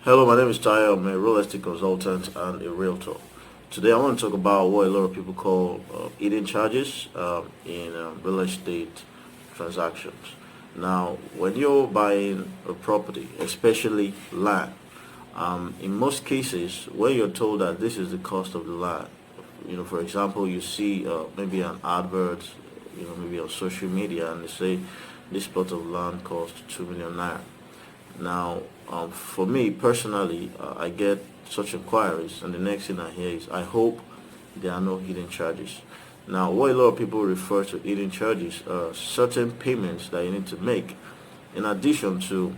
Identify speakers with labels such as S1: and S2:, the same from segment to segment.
S1: Hello, my name is Tayo. I'm a real estate consultant and a realtor. Today, I want to talk about what a lot of people call hidden charges in real estate transactions. Now, when you're buying a property, especially land, in most cases, when you're told that this is the cost of the land, for example, you see maybe an advert, maybe on social media, and they say this plot of land costs 2 million naira. Now, for me personally, I get such inquiries, and the next thing I hear is, I hope there are no hidden charges. Now, what a lot of people refer to hidden charges are certain payments that you need to make in addition to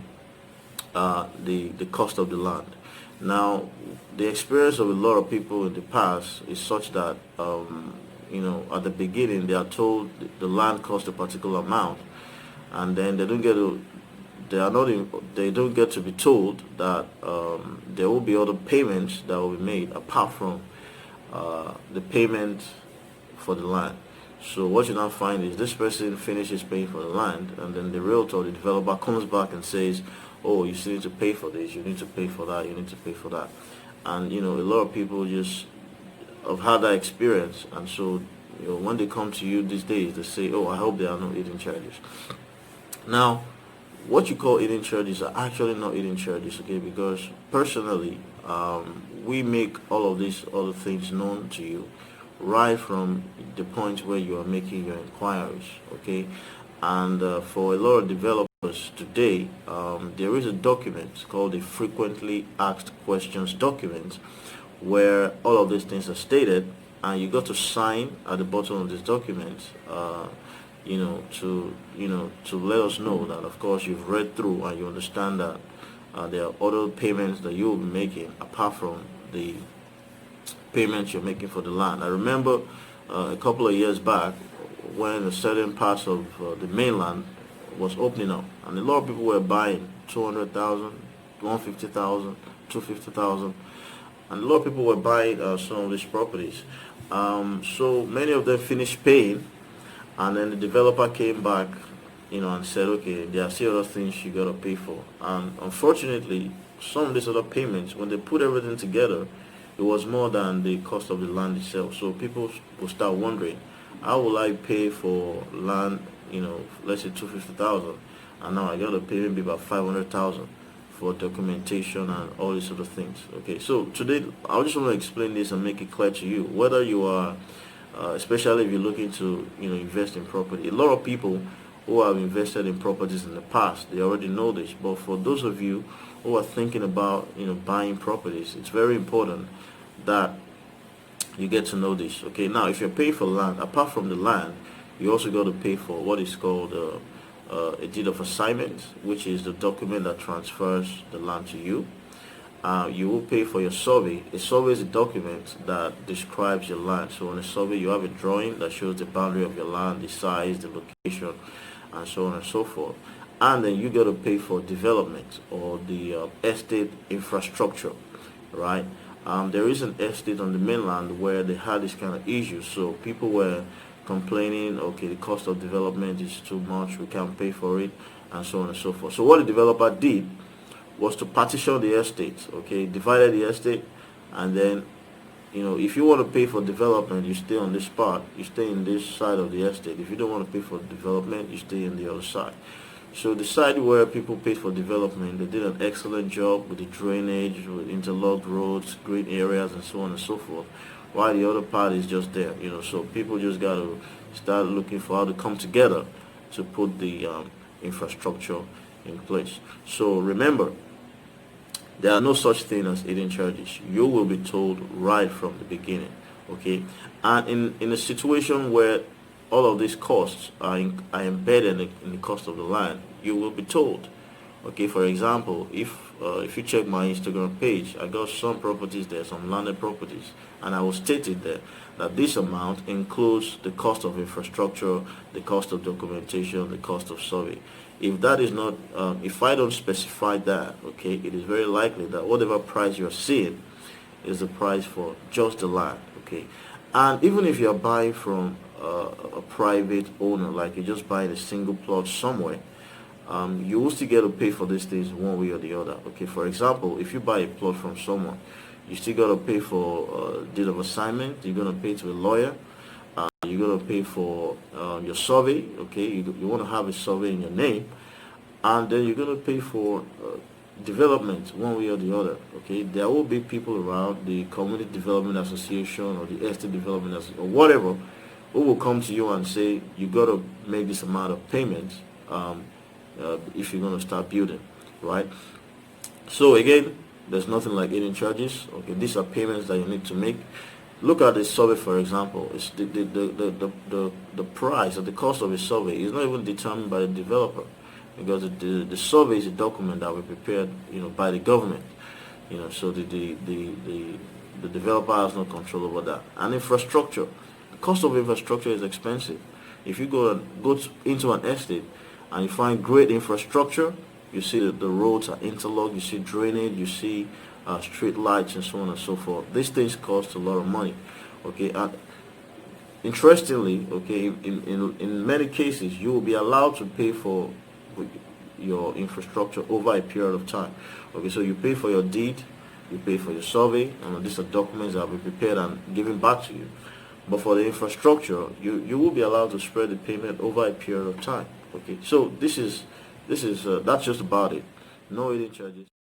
S1: the cost of the land. Now, the experience of a lot of people in the past is such that at the beginning they are told the land costs a particular amount, and then they don't get to be told that there will be other payments that will be made apart from the payment for the land. So what you now find is this person finishes paying for the land, and then the realtor, the developer, comes back and says, oh, you still need to pay for this, you need to pay for that, you need to pay for that. And a lot of people just have had that experience, and so when they come to you these days, they say, oh, I hope there are no hidden charges. Now, what you call hidden charges are actually not hidden charges, okay? Because personally, we make all of these other things known to you right from the point where you are making your inquiries, okay? And for a lot of developers today, there is a document called the Frequently Asked Questions document, where all of these things are stated, and you got to sign at the bottom of this document. To let us know that, of course, you've read through and you understand that there are other payments that you will be making apart from the payments you're making for the land. I remember a couple of years back when a certain parts of the mainland was opening up, and a lot of people were buying 200,000, 150,000, 250,000, and a lot of people were buying some of these properties. So many of them finished paying, and then the developer came back, and said, okay, there are still other things you gotta pay for. And unfortunately, some of these other payments, when they put everything together, it was more than the cost of the land itself. So people will start wondering, how will I pay for land, let's say 250,000, and now I gotta pay maybe about 500,000 for documentation and all these other things. Okay, so today I just want to explain this and make it clear to you, whether you are especially if you're looking to invest in property. A lot of people who have invested in properties in the past, they already know this, but for those of you who are thinking about buying properties, it's very important that you get to know this. Okay, now if you're paying for land, apart from the land, you also got to pay for what is called a deed of assignment, which is the document that transfers the land to you. You will pay for your survey. A survey is a document that describes your land. So on a survey, you have a drawing that shows the boundary of your land, the size, the location, and so on and so forth. And then you got to pay for development or the estate infrastructure, right? There is an estate on the mainland where they had this kind of issue. So people were complaining, okay, the cost of development is too much, we can't pay for it, and so on and so forth. So what the developer did was to partition the estate, okay, divided the estate, and then, if you want to pay for development, you stay on this part, you stay in this side of the estate. If you don't want to pay for development, you stay in the other side. So the side where people paid for development, they did an excellent job with the drainage, with interlocked roads, green areas, and so on and so forth, while the other part is just there, so people just got to start looking for how to come together to put the infrastructure in place. So remember, there are no such thing as hidden charges. You will be told right from the beginning, okay? And in a situation where all of these costs are embedded in the cost of the land, you will be told, okay? For example, if you check my Instagram page, I got some properties there, some landed properties, and I will state it there that this amount includes the cost of infrastructure, the cost of documentation, the cost of survey. If that is not, if I don't specify that, okay, it is very likely that whatever price you're seeing is the price for just the land, okay. And even if you're buying from a private owner, like you're just buying a single plot somewhere, you will still get to pay for these things one way or the other. Okay, for example, if you buy a plot from someone, you still got to pay for deed of assignment. You're going to pay to a lawyer. You're going to pay for your survey. Okay, you want to have a survey in your name, and then you're going to pay for development one way or the other. Okay, there will be people around, the community development association or the estate development or whatever, who will come to you and say you got to make this amount of payments if you're going to start building, right? So again, there's nothing like hidden charges. Okay, these are payments that you need to make. Look at the survey, for example. It's the price or the cost of a survey is not even determined by the developer, because the survey is a document that we prepared, by the government. So the developer has no control over that. And infrastructure, the cost of infrastructure is expensive. If you go into an estate and you find great infrastructure, you see that the roads are interlocked, you see drainage, you see street lights and so on and so forth. These things cost a lot of money. Okay, and interestingly, okay, in many cases you will be allowed to pay for your infrastructure over a period of time. Okay, so you pay for your deed, you pay for your survey, and these are documents that will be prepared and given back to you. But for the infrastructure, you will be allowed to spread the payment over a period of time. Okay, so that's just about it. No hidden charges.